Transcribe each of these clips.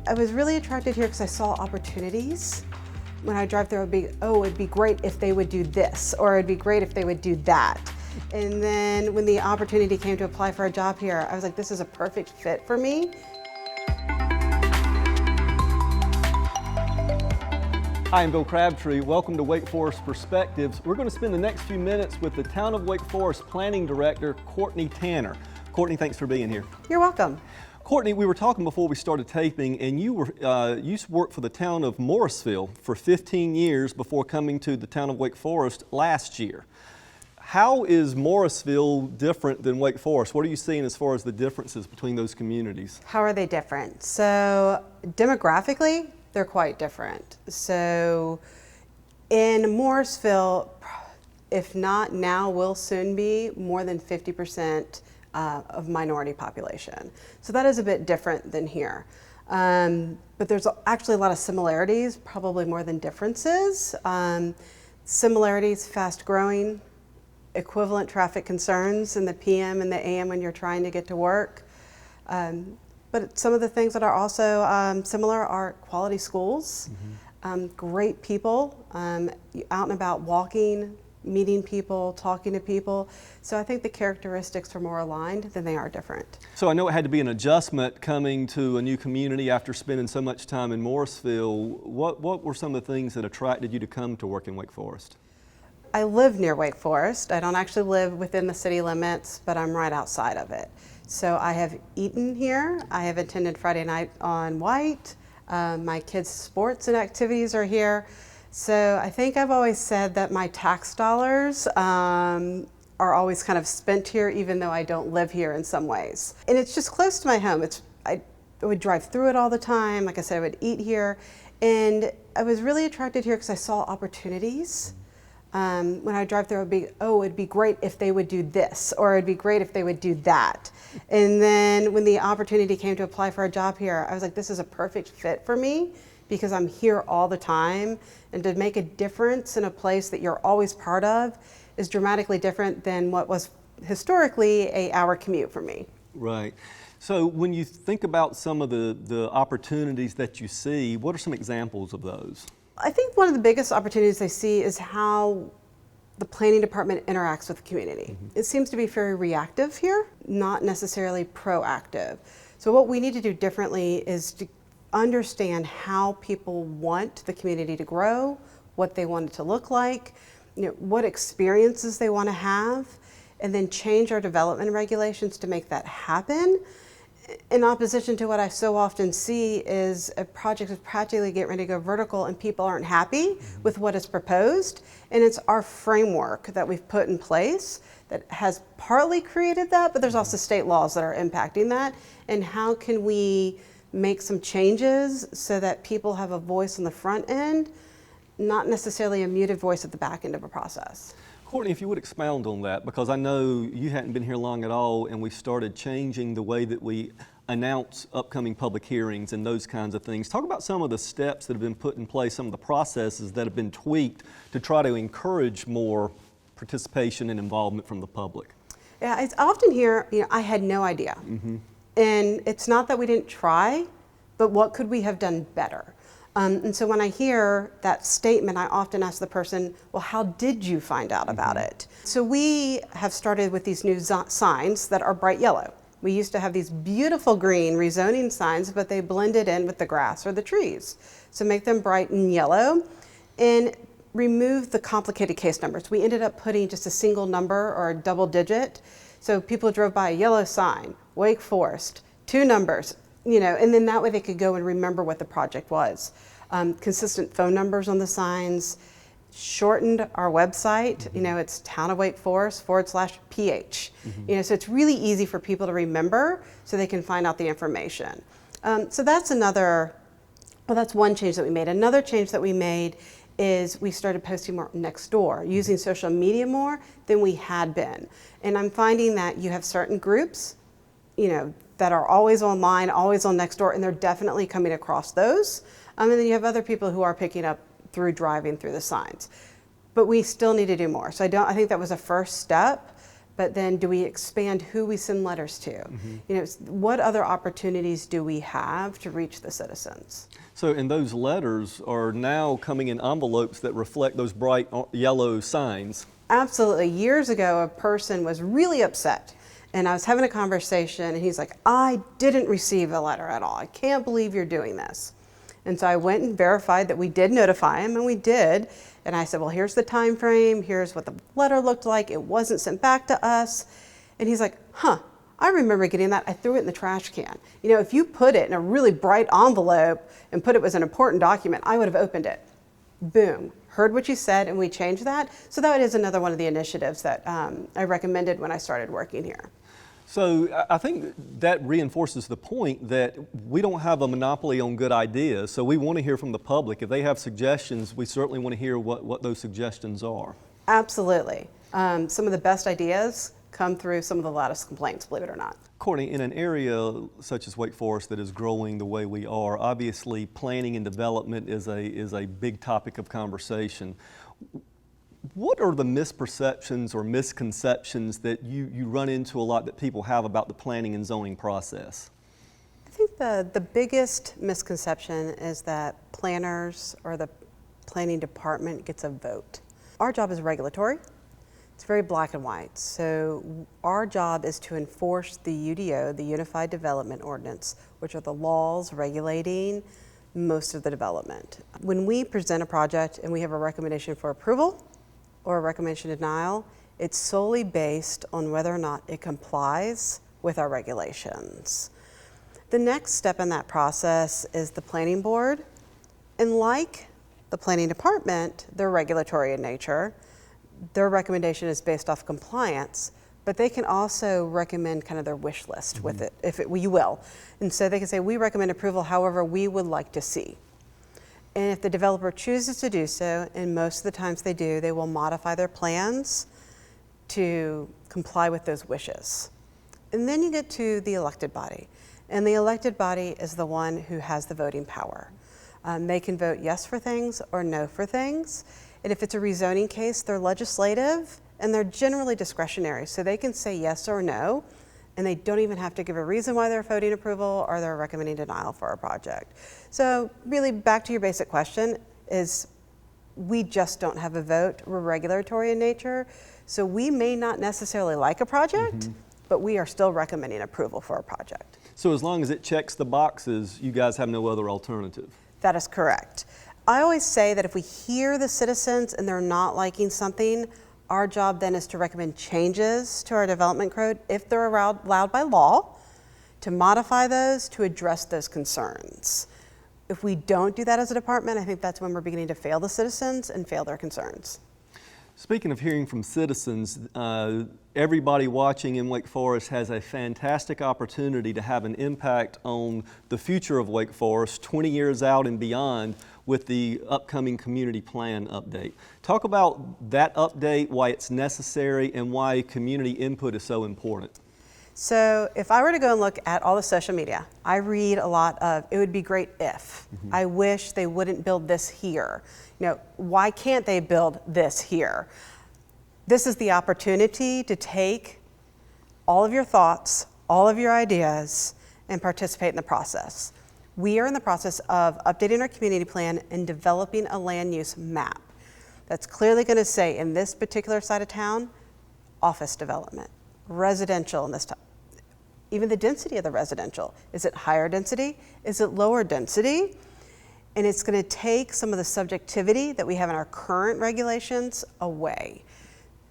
I was really attracted here because I saw opportunities. When I drive through, it would be, oh, it'd be great if they would do this, or it'd be great if they would do that. And then when the opportunity came to apply for a job here, I was like, this is a perfect fit for me. Hi, I'm Bill Crabtree. Welcome to Wake Forest Perspectives. We're going to spend the next few minutes with the Town of Wake Forest Planning Director, Courtney Tanner. Courtney, thanks for being here. You're welcome. Courtney, we were talking before we started taping, and you used to work for the town of Morrisville for 15 years before coming to the town of Wake Forest last year. How is Morrisville different than Wake Forest? What are you seeing as far as the differences between those communities? How are they different? So demographically, they're quite different. So in Morrisville, if not now, will soon be more than 50% of minority population. So that is a bit different than here. But there's actually a lot of similarities, probably more than differences. Similarities, fast growing, equivalent traffic concerns in the PM and the AM when you're trying to get to work. But some of the things that are also similar are quality schools, great people, out and about walking, meeting people, talking to people. So I think the characteristics are more aligned than they are different. So I know it had to be an adjustment coming to a new community after spending so much time in Morrisville. What were some of the things that attracted you to come to work in Wake Forest? I live near Wake Forest. I don't actually live within the city limits, but I'm right outside of it. So I have eaten here. I have attended Friday night on White. My kids' sports and activities are here. So I think I've always said that my tax dollars are always kind of spent here, even though I don't live here in some ways. And it's just close to my home. I would drive through it all the time. Like I said, I would eat here. And I was really attracted here because I saw opportunities. When I drive through, it would be, oh, it'd be great if they would do this, or it'd be great if they would do that. And then when the opportunity came to apply for a job here, I was like, this is a perfect fit for me because I'm here all the time. And to make a difference in a place that you're always part of is dramatically different than what was historically an hour commute for me. Right. So when you think about some of the opportunities that you see, what are some examples of those? I think one of the biggest opportunities I see is how the planning department interacts with the community. It seems to be very reactive here, not necessarily proactive. So what we need to do differently is to understand how people want the community to grow, what they want it to look like, what experiences they want to have, and then change our development regulations to make that happen. In opposition to what I so often see is a project is practically getting ready to go vertical and people aren't happy with what is proposed. And it's our framework that we've put in place that has partly created that, but there's also state laws that are impacting that. And how can we make some changes so that people have a voice on the front end, not necessarily a muted voice at the back end of a process? Courtney, if you would expound on that, because I know you hadn't been here long at all, and we started changing the way that we announce upcoming public hearings and those kinds of things. Talk about some of the steps that have been put in place, some of the processes that have been tweaked to try to encourage more participation and involvement from the public. Yeah, it's often here, I had no idea. And it's not that we didn't try, but what could we have done better? And so when I hear that statement, I often ask the person, well, how did you find out about it? So we have started with these new signs that are bright yellow. We used to have these beautiful green rezoning signs, but they blended in with the grass or the trees. So make them bright and yellow and remove the complicated case numbers. We ended up putting just a single number or a double digit. So people drove by a yellow sign, Wake Forest, 2 numbers, and then that way they could go and remember what the project was. Consistent phone numbers on the signs, shortened our website, it's Town of Wake Forest /PH. So it's really easy for people to remember so they can find out the information. So that's that's one change that we made. Another change that we made is we started posting more next door, using social media more than we had been. And I'm finding that you have certain groups, that are always online, always on Nextdoor, and they're definitely coming across those. And then you have other people who are picking up through driving through the signs. But we still need to do more. So I think that was a first step, but then do we expand who we send letters to? You know, what other opportunities do we have to reach the citizens? So, and those letters are now coming in envelopes that reflect those bright yellow signs. Absolutely. Years ago, a person was really upset, and I was having a conversation, and he's like, I didn't receive a letter at all. I can't believe you're doing this. And so I went and verified that we did notify him, and we did. And I said, well, here's the time frame. Here's what the letter looked like. It wasn't sent back to us. And he's like, huh, I remember getting that. I threw it in the trash can. You know, if you put it in a really bright envelope and put it was an important document, I would have opened it. Boom. Heard what you said, and we changed that. So that is another one of the initiatives that I recommended when I started working here. So I think that reinforces the point that we don't have a monopoly on good ideas, so we want to hear from the public. If they have suggestions, we certainly want to hear what those suggestions are. Absolutely. Some of the best ideas come through some of the loudest complaints, believe it or not. Courtney, in an area such as Wake Forest that is growing the way we are, obviously planning and development is a big topic of conversation. What are the misperceptions or misconceptions that you run into a lot that people have about the planning and zoning process? I think the biggest misconception is that planners or the planning department gets a vote. Our job is regulatory. It's very black and white. So our job is to enforce the UDO, the Unified Development Ordinance, which are the laws regulating most of the development. When we present a project and we have a recommendation for approval or a recommendation denial, it's solely based on whether or not it complies with our regulations. The next step in that process is the planning board. And like the planning department, they're regulatory in nature. Their recommendation is based off compliance, but they can also recommend kind of their wish list with it, if you will. And so they can say, we recommend approval, however we would like to see. And if the developer chooses to do so, and most of the times they do, they will modify their plans to comply with those wishes. And then you get to the elected body. And the elected body is the one who has the voting power. They can vote yes for things or no for things. And if it's a rezoning case, they're legislative and they're generally discretionary. So they can say yes or no, and they don't even have to give a reason why they're voting approval or they're recommending denial for a project. So really back to your basic question is we just don't have a vote. We're regulatory in nature. So we may not necessarily like a project, but we are still recommending approval for a project. So as long as it checks the boxes, you guys have no other alternative? That is correct. I always say that if we hear the citizens and they're not liking something, our job then is to recommend changes to our development code if they're allowed by law, to modify those to address those concerns. If we don't do that as a department, I think that's when we're beginning to fail the citizens and fail their concerns. Speaking of hearing from citizens, everybody watching in Wake Forest has a fantastic opportunity to have an impact on the future of Wake Forest 20 years out and beyond with the upcoming community plan update. Talk about that update, why it's necessary, and why community input is so important. So if I were to go and look at all the social media, I read a lot of, it would be great if. I wish they wouldn't build this here. You know, why can't they build this here? This is the opportunity to take all of your thoughts, all of your ideas, and participate in the process. We are in the process of updating our community plan and developing a land use map that's clearly going to say in this particular side of town, office development, residential in this time. Even the density of the residential. Is it higher density? Is it lower density? And it's going to take some of the subjectivity that we have in our current regulations away.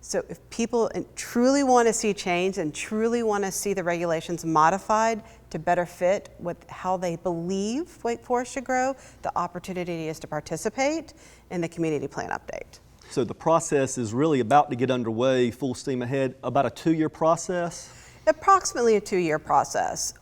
So if people truly want to see change and truly want to see the regulations modified to better fit with how they believe Wake Forest should grow, the opportunity is to participate in the community plan update. So the process is really about to get underway, full steam ahead, about a 2-year process? Approximately a 2-year process.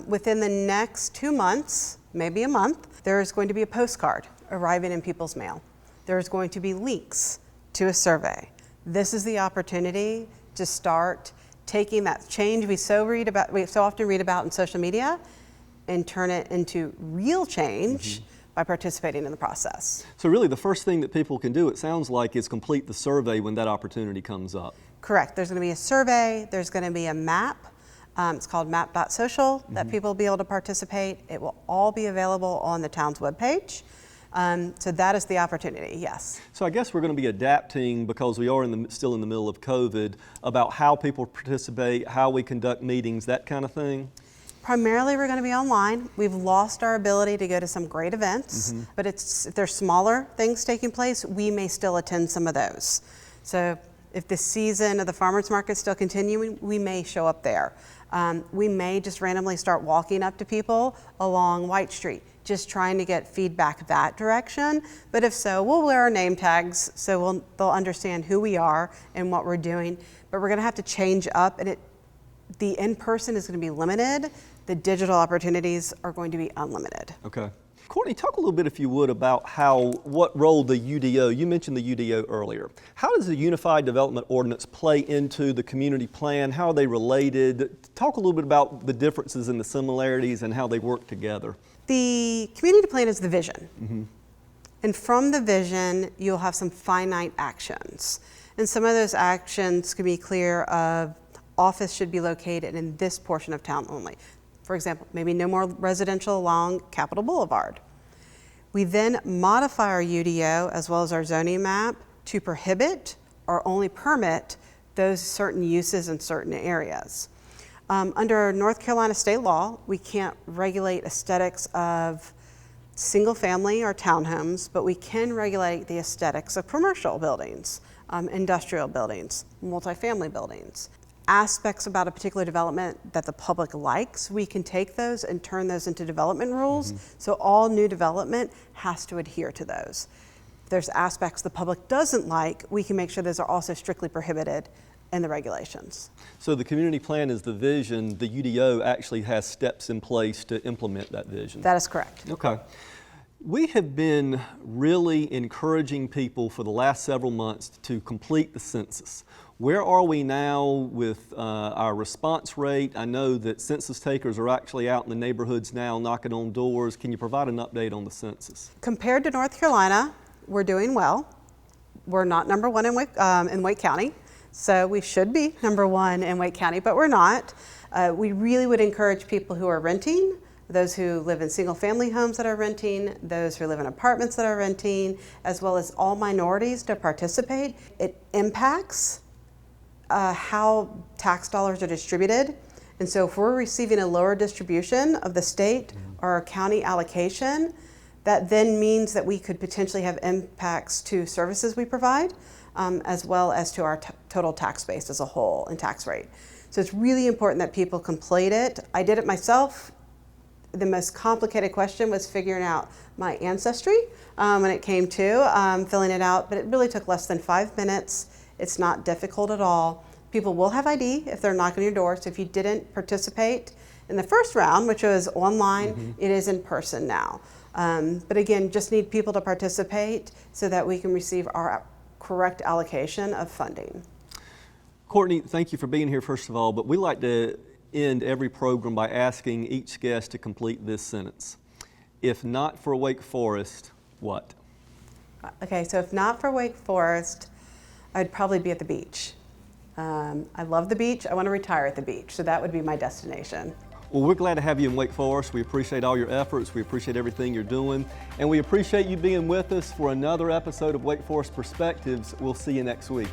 Within the next 2 months, maybe a month, there is going to be a postcard arriving in people's mail. There is going to be links to a survey. This is the opportunity to start taking that change we so often read about in social media and turn it into real change by participating in the process. So really the first thing that people can do, it sounds like, is complete the survey when that opportunity comes up. Correct. There's going to be a survey. There's going to be a map. It's called map.social that people will be able to participate. It will all be available on the town's webpage. So that is the opportunity, yes. So I guess we're going to be adapting, because we are still in the middle of COVID, about how people participate, how we conduct meetings, that kind of thing? Primarily, we're going to be online. We've lost our ability to go to some great events, but if there's smaller things taking place, we may still attend some of those. So if the season of the farmers market is still continuing, we may show up there. We may just randomly start walking up to people along White Street, just trying to get feedback that direction. But if so, we'll wear our name tags so they'll understand who we are and what we're doing. But we're going to have to change up, and the in-person is going to be limited. The digital opportunities are going to be unlimited. Okay. Courtney, talk a little bit, if you would, about what role the UDO, you mentioned the UDO earlier. How does the Unified Development Ordinance play into the community plan? How are they related? Talk a little bit about the differences and the similarities and how they work together. The community plan is the vision. And from the vision, you'll have some finite actions. And some of those actions can be clear of office should be located in this portion of town only. For example, maybe no more residential along Capitol Boulevard. We then modify our UDO as well as our zoning map to prohibit or only permit those certain uses in certain areas. Under North Carolina state law, we can't regulate aesthetics of single family or townhomes, but we can regulate the aesthetics of commercial buildings, industrial buildings, multifamily buildings. Aspects about a particular development that the public likes, we can take those and turn those into development rules. So all new development has to adhere to those. If there's aspects the public doesn't like, we can make sure those are also strictly prohibited in the regulations. So the community plan is the vision. The UDO actually has steps in place to implement that vision. That is correct. Okay. We have been really encouraging people for the last several months to complete the census. Where are we now with our response rate? I know that census takers are actually out in the neighborhoods now knocking on doors. Can you provide an update on the census? Compared to North Carolina, we're doing well. We're not number one in Wake County, so we should be number one in Wake County, but we're not. We really would encourage people who are renting, those who live in single family homes that are renting, those who live in apartments that are renting, as well as all minorities to participate. It impacts how tax dollars are distributed. And so if we're receiving a lower distribution of the state or our county allocation, that then means that we could potentially have impacts to services we provide, as well as to our total tax base as a whole and tax rate. So it's really important that people complete it. I did it myself. The most complicated question was figuring out my ancestry when it came to filling it out, but it really took less than 5 minutes. It's not difficult at all. People will have ID if they're knocking on your door. So if you didn't participate in the first round, which was online, it is in person now. But again, just need people to participate so that we can receive our correct allocation of funding. Courtney, thank you for being here, first of all, but we like to end every program by asking each guest to complete this sentence. If not for Wake Forest, what? Okay, so if not for Wake Forest, I'd probably be at the beach. I love the beach. I want to retire at the beach, so that would be my destination. Well, we're glad to have you in Wake Forest. We appreciate all your efforts. We appreciate everything you're doing. And we appreciate you being with us for another episode of Wake Forest Perspectives. We'll see you next week.